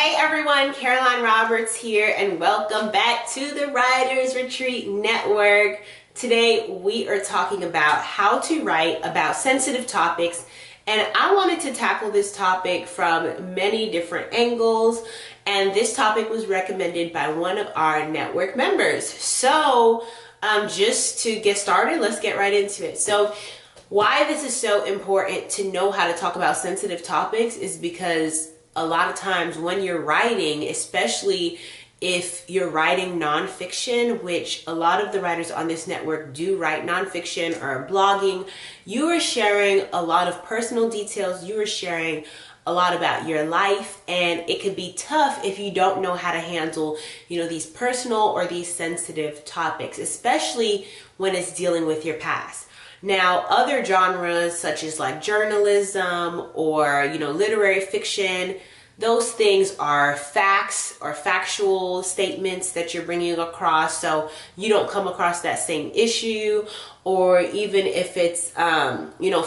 Hey everyone, Karolyne Roberts here, and welcome back to the Writers Retreat Network. Today we are talking about how to write about sensitive topics, and I wanted to tackle this topic from many different angles, and this topic was recommended by one of our network members. So just to get started, let's get right into it. So why this is so important to know how to talk about sensitive topics is because a lot of times when you're writing, especially if you're writing nonfiction, which a lot of the writers on this network do write nonfiction or blogging, you are sharing a lot of personal details, you are sharing a lot about your life, and it could be tough if you don't know how to handle, these personal or these sensitive topics, especially when it's dealing with your past. Now, other genres such as like journalism or, literary fiction, those things are facts or factual statements that you're bringing across, so you don't come across that same issue. Or even if it's,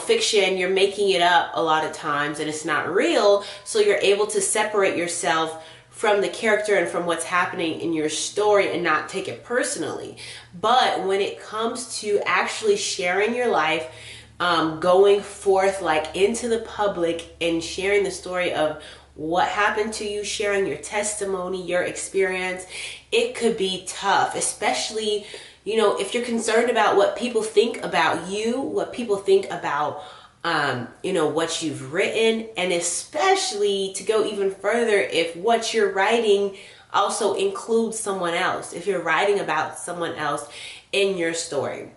fiction, you're making it up a lot of times and it's not real, so you're able to separate yourself from the character and from what's happening in your story and not take it personally. But when it comes to actually sharing your life, going forth like into the public and sharing the story of what happened to you, sharing your testimony, your experience, it could be tough, especially, if you're concerned about what people think about you, what people think about what you've written, and especially to go even further, if what you're writing also includes someone else, if you're writing about someone else in your story.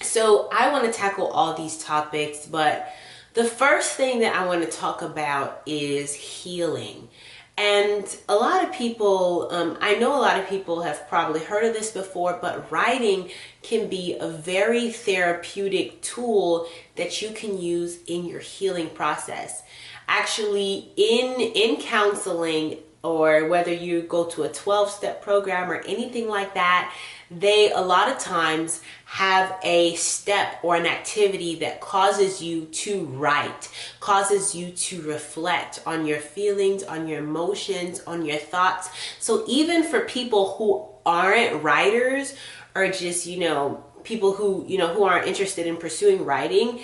So I want to tackle all these topics, but the first thing that I want to talk about is healing. And a lot of people, I know a lot of people have probably heard of this before, but writing can be a very therapeutic tool that you can use in your healing process. Actually, in counseling, or whether you go to a 12-step program or anything like that, they a lot of times have a step or an activity that causes you to write, causes you to reflect on your feelings, on your emotions, on your thoughts. So even for people who aren't writers, or just, people who aren't interested in pursuing writing,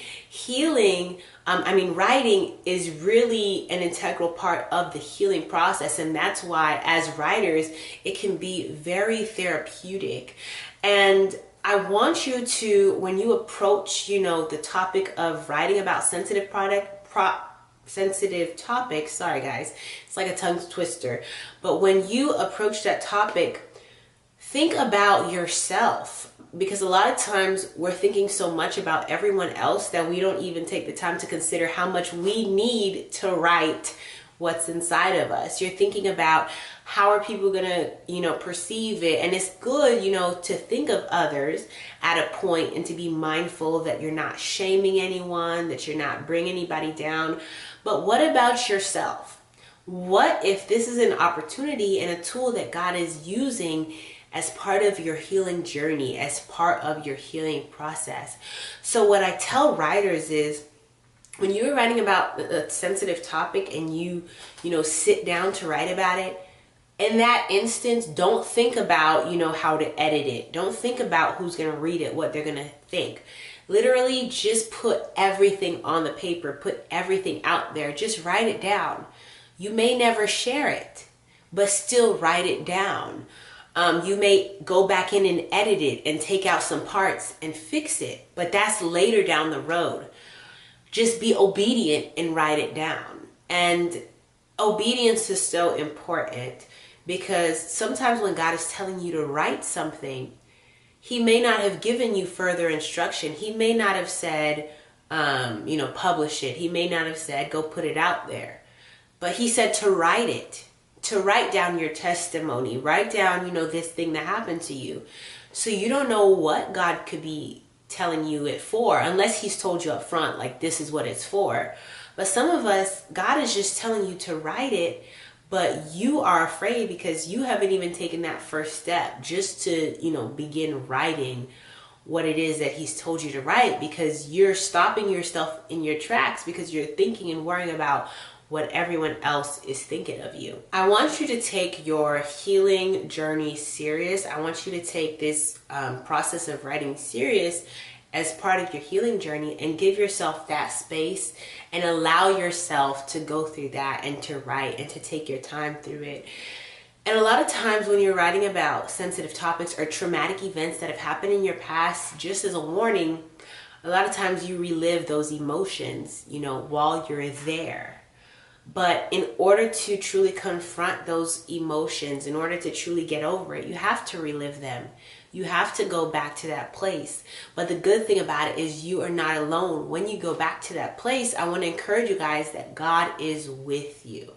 writing is really an integral part of the healing process. And that's why as writers, it can be very therapeutic. And I want you to, when you approach, the topic of writing about sensitive topics, sorry guys, it's like a tongue twister. But when you approach that topic, think about yourself. Because a lot of times we're thinking so much about everyone else that we don't even take the time to consider how much we need to write what's inside of us. You're thinking about how are people gonna, perceive it. And it's good, to think of others at a point and to be mindful that you're not shaming anyone, that you're not bringing anybody down. But what about yourself? What if this is an opportunity and a tool that God is using as part of your healing journey, as part of your healing process? So what I tell writers is, when you're writing about a sensitive topic and you sit down to write about it, in that instance, don't think about, how to edit it. Don't think about who's going to read it, what they're going to think. Literally just put everything on the paper, put everything out there, just write it down. You may never share it, but still write it down. You may go back in and edit it and take out some parts and fix it, but that's later down the road. Just be obedient and write it down. And obedience is so important because sometimes when God is telling you to write something, He may not have given you further instruction. He may not have said, publish it. He may not have said, go put it out there. But He said to write it. To write down your testimony, write down, this thing that happened to you. So you don't know what God could be telling you it for, unless He's told you up front, like this is what it's for. But some of us, God is just telling you to write it, but you are afraid because you haven't even taken that first step just to, begin writing what it is that He's told you to write, because you're stopping yourself in your tracks because you're thinking and worrying about what everyone else is thinking of you. I want you to take your healing journey serious. I want you to take this process of writing serious as part of your healing journey, and give yourself that space and allow yourself to go through that and to write and to take your time through it. And a lot of times when you're writing about sensitive topics or traumatic events that have happened in your past, just as a warning, a lot of times you relive those emotions, while you're there. But in order to truly confront those emotions, in order to truly get over it, you have to relive them. You have to go back to that place. But the good thing about it is you are not alone. When you go back to that place, I want to encourage you guys that God is with you.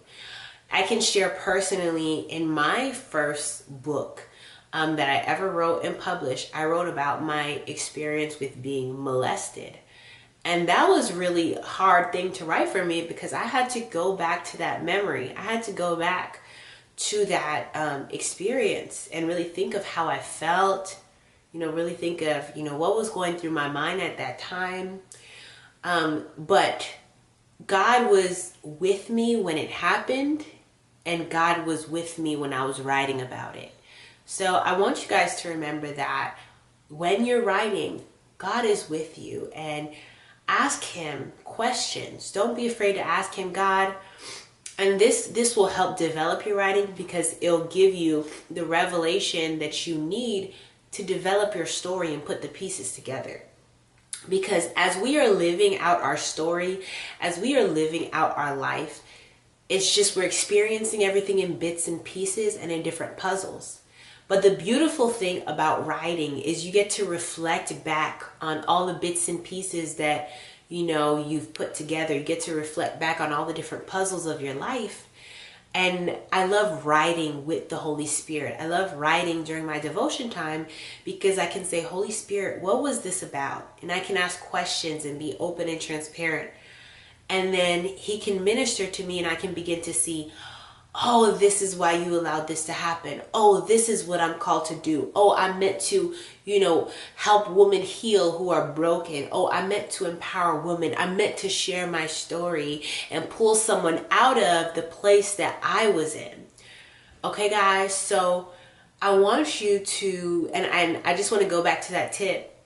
I can share personally, in my first book that I ever wrote and published, I wrote about my experience with being molested. And that was really a hard thing to write for me because I had to go back to that memory. I had to go back to that experience and really think of how I felt, really think of, what was going through my mind at that time. But God was with me when it happened, and God was with me when I was writing about it. So I want you guys to remember that when you're writing, God is with you, and ask him questions. Don't be afraid to ask him, God. And this will help develop your writing because it'll give you the revelation that you need to develop your story and put the pieces together. Because as we are living out our story, as we are living out our life, it's just we're experiencing everything in bits and pieces and in different puzzles. But the beautiful thing about writing is you get to reflect back on all the bits and pieces that you've put together. You get to reflect back on all the different puzzles of your life. And I love writing with the Holy Spirit. I love writing during my devotion time because I can say, Holy Spirit, what was this about? And I can ask questions and be open and transparent. And then he can minister to me and I can begin to see, oh, this is why you allowed this to happen. Oh, this is what I'm called to do. Oh, I'm meant to, help women heal who are broken. Oh, I'm meant to empower women. I'm meant to share my story and pull someone out of the place that I was in. Okay, guys, so I want you to, and I just want to go back to that tip.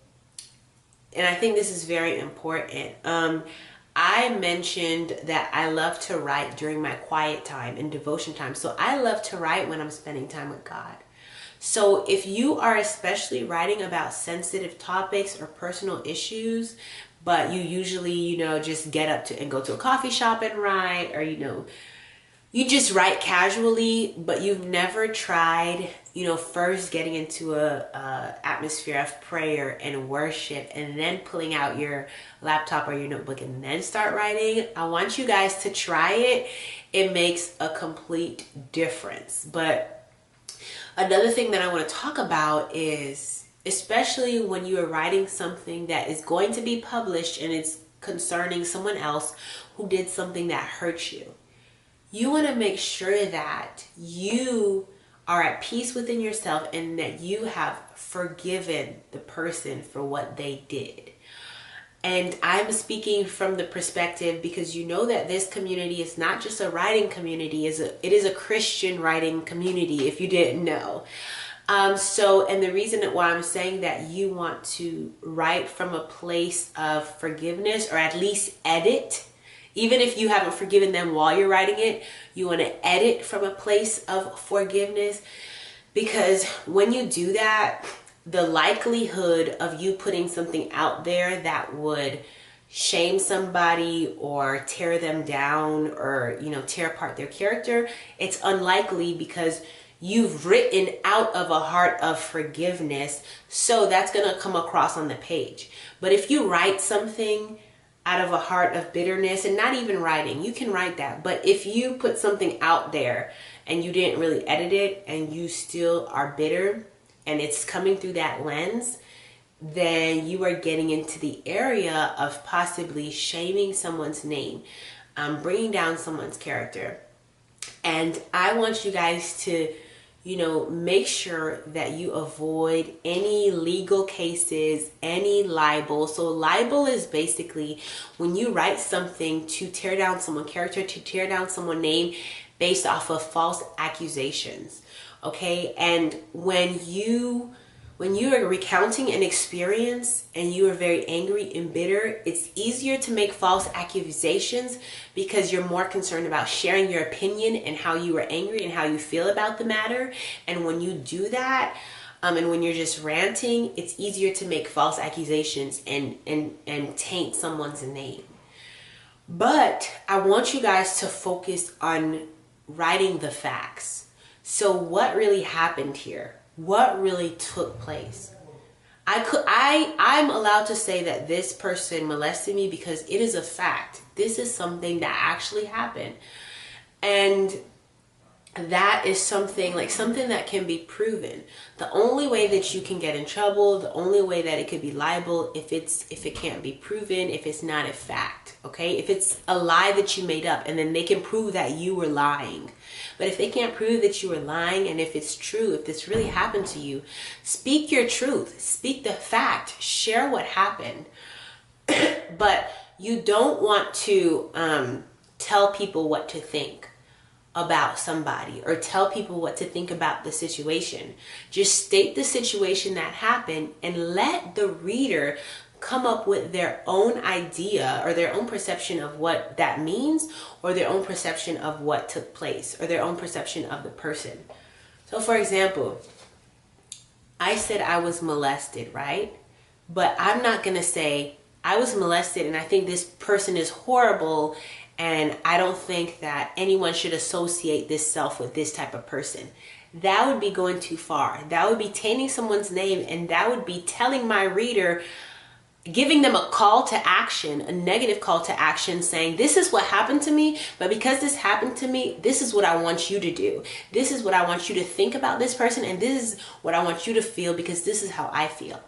And I think this is very important. I mentioned that I love to write during my quiet time and devotion time. So I love to write when I'm spending time with God. So if you are especially writing about sensitive topics or personal issues, but you usually, just get up to and go to a coffee shop and write, or, you just write casually, but you've never tried, first getting into a atmosphere of prayer and worship and then pulling out your laptop or your notebook and then start writing, I want you guys to try it. It makes a complete difference. But another thing that I want to talk about is, especially when you are writing something that is going to be published and it's concerning someone else who did something that hurt you, you want to make sure that you are at peace within yourself and that you have forgiven the person for what they did. And I'm speaking from the perspective because that this community is not just a writing community, it is a Christian writing community, if you didn't know. And the reason why I'm saying that you want to write from a place of forgiveness, or at least edit. Even if you haven't forgiven them while you're writing it, you want to edit from a place of forgiveness. Because when you do that, the likelihood of you putting something out there that would shame somebody or tear them down or, tear apart their character, it's unlikely because you've written out of a heart of forgiveness. So that's going to come across on the page. But if you write something out of a heart of bitterness, and not even writing, you can write that, but if you put something out there and you didn't really edit it and you still are bitter and it's coming through that lens, then you are getting into the area of possibly shaming someone's name, bringing down someone's character. And I want you guys to make sure that you avoid any legal cases, any libel. So libel is basically when you write something to tear down someone's character, to tear down someone's name based off of false accusations. Okay, and when you are recounting an experience and you are very angry and bitter, it's easier to make false accusations because you're more concerned about sharing your opinion and how you were angry and how you feel about the matter. And when you do that, and when you're just ranting, it's easier to make false accusations and taint someone's name. But I want you guys to focus on writing the facts. So what really happened here? What really took place? I'm allowed to say that this person molested me because it is a fact. This is something that actually happened. And that is something that can be proven. The only way that you can get in trouble, the only way that it could be liable, if it can't be proven, if it's not a fact, okay? If it's a lie that you made up, and then they can prove that you were lying. But if they can't prove that you were lying, and if it's true, if this really happened to you, speak your truth, speak the fact, share what happened. But you don't want to tell people what to think about somebody or tell people what to think about the situation. Just state the situation that happened and let the reader come up with their own idea or their own perception of what that means, or their own perception of what took place, or their own perception of the person. So for example, I said I was molested, right? But I'm not gonna say I was molested and I think this person is horrible and I don't think that anyone should associate this self with this type of person. That would be going too far. That would be tainting someone's name, and that would be telling my reader, giving them a call to action, a negative call to action, saying, this is what happened to me, but because this happened to me, this is what I want you to do. This is what I want you to think about this person, and this is what I want you to feel because this is how I feel.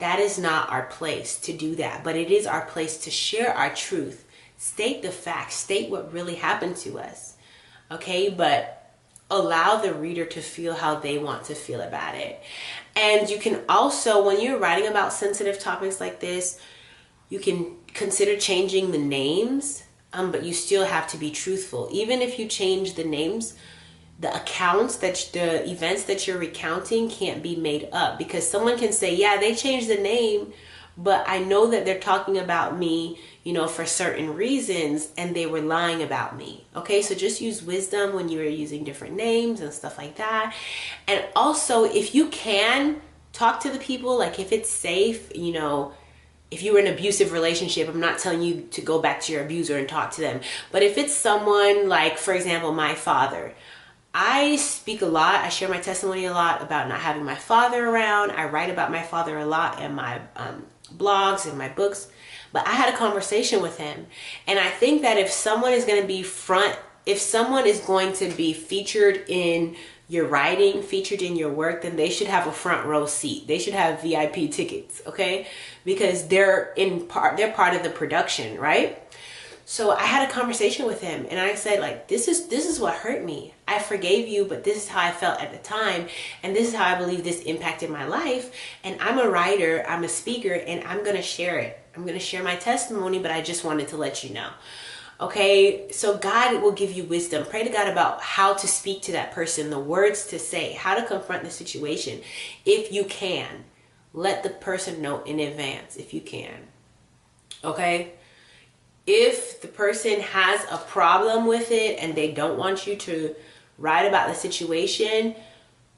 That is not our place to do that, but it is our place to share our truth. State the facts, state what really happened to us, okay? But allow the reader to feel how they want to feel about it. And you can also, when you're writing about sensitive topics like this, you can consider changing the names, but you still have to be truthful. Even if you change the names, the accounts, the events that you're recounting can't be made up, because someone can say, yeah, they changed the name, but I know that they're talking about me, for certain reasons, and they were lying about me. Okay, so just use wisdom when you are using different names and stuff like that. And also, if you can, talk to the people, like if it's safe, if you were in an abusive relationship, I'm not telling you to go back to your abuser and talk to them. But if it's someone like, for example, my father, I speak a lot, I share my testimony a lot about not having my father around. I write about my father a lot in my blogs and my books. But I had a conversation with him. And I think that if someone is going to be featured in your writing, featured in your work, then they should have a front row seat. They should have VIP tickets, okay? Because they're part of the production, right? So I had a conversation with him and I said, like, this is what hurt me. I forgave you, but this is how I felt at the time. And this is how I believe this impacted my life. And I'm a writer, I'm a speaker, and I'm going to share it. I'm going to share my testimony, but I just wanted to let you know. Okay, so God will give you wisdom. Pray to God about how to speak to that person, the words to say, how to confront the situation. If you can, let the person know in advance if you can. Okay? If the person has a problem with it and they don't want you to write about the situation,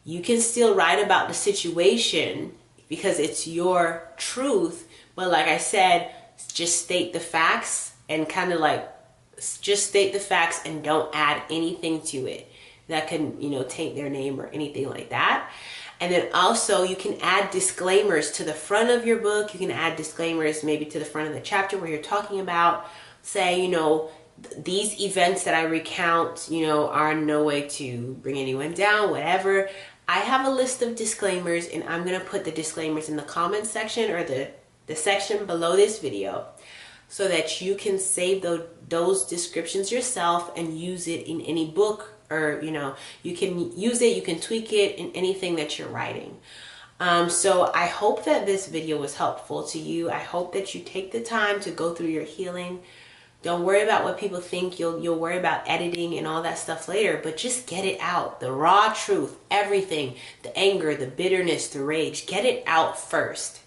you can still write about the situation because it's your truth. But like I said, just state the facts and just state the facts and don't add anything to it that can, taint their name or anything like that. And then also you can add disclaimers to the front of your book. You can add disclaimers maybe to the front of the chapter where you're talking about, say, these events that I recount, are in no way to bring anyone down, whatever. I have a list of disclaimers and I'm going to put the disclaimers in the comments section or the section below this video so that you can save those descriptions yourself and use it in any book or, you know, you can use it, you can tweak it in anything that you're writing. So I hope that this video was helpful to you. I hope that you take the time to go through your healing. Don't worry about what people think. You'll worry about editing and all that stuff later, but just get it out. The raw truth, everything, the anger, the bitterness, the rage, get it out first.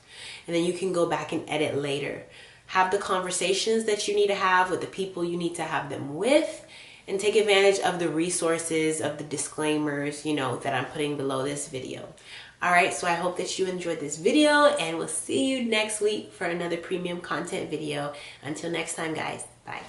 And then you can go back and edit later. Have the conversations that you need to have with the people you need to have them with, and take advantage of the resources, of the disclaimers, you know, that I'm putting below this video. All right, so I hope that you enjoyed this video, and we'll see you next week for another premium content video. Until next time, guys, bye.